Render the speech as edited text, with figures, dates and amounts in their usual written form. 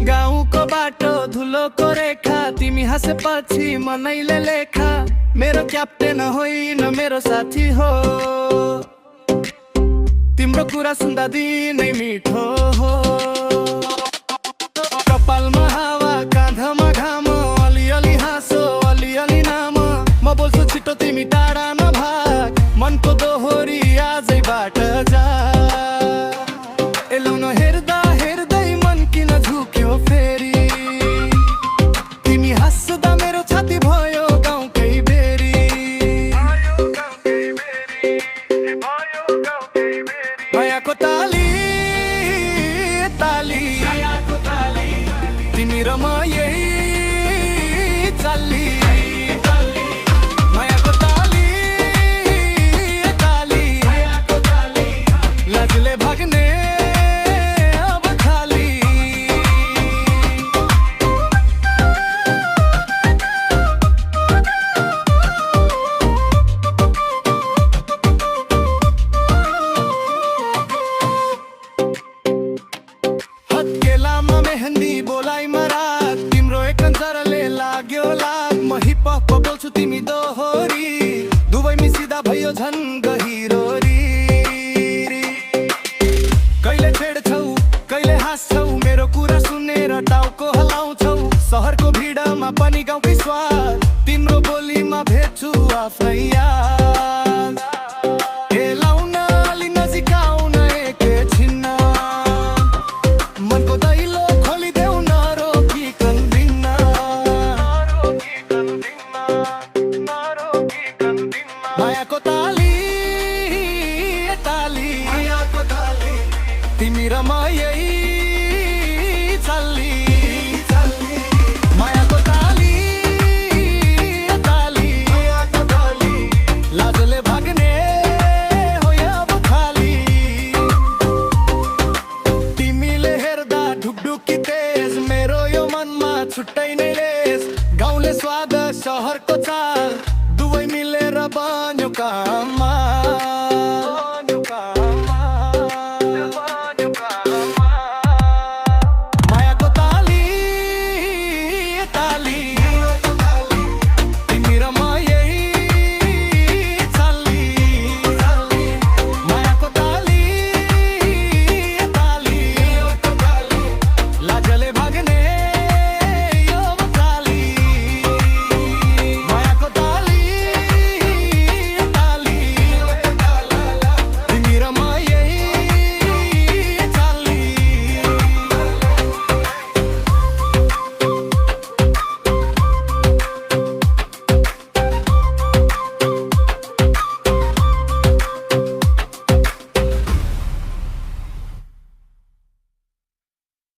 गाउँको बाटो धुलोको रेखा तिमी हाँसेपछि मनैले लेखा मेरो क्याप्टेन होइन मेरो साथी हो तिम्रो कुरा सुन्दा दिनै मिठो हो कपालमा हावा काँधमा घाम अलिअलि हाँसो अलिअलि नाम म बोल्छु छिटो तिमी टाढा नभाग मनको दोहोरी आजैबाट जा एलाउन हेर्दा हेर्दै मन किन झुक्यो फेरि तिमी हाँस्दा मेरो छाती भयो गाउँकै बेरी मायाको ताली ताली तिमी र म यही चाली मायाको ताली ताली लाजले भाग्ने अब खाली हत्केलामा मेहन्दी बोलाइमा रात तिम्रो एक नजरले लाग्यो लाग म हिपहप बोल्छु तिमी दोहोरी दुवै मिसिदा भयो झन् गहिरो कहिले छेड्छौ कहिले हाँस्छौ मेरो कुरा सुनेर टाउको हलाउँछौ सहरको भिडमा पनि गाउँकै स्वाद तिम्रो बोलीमा भेट्छु आफ्नै याद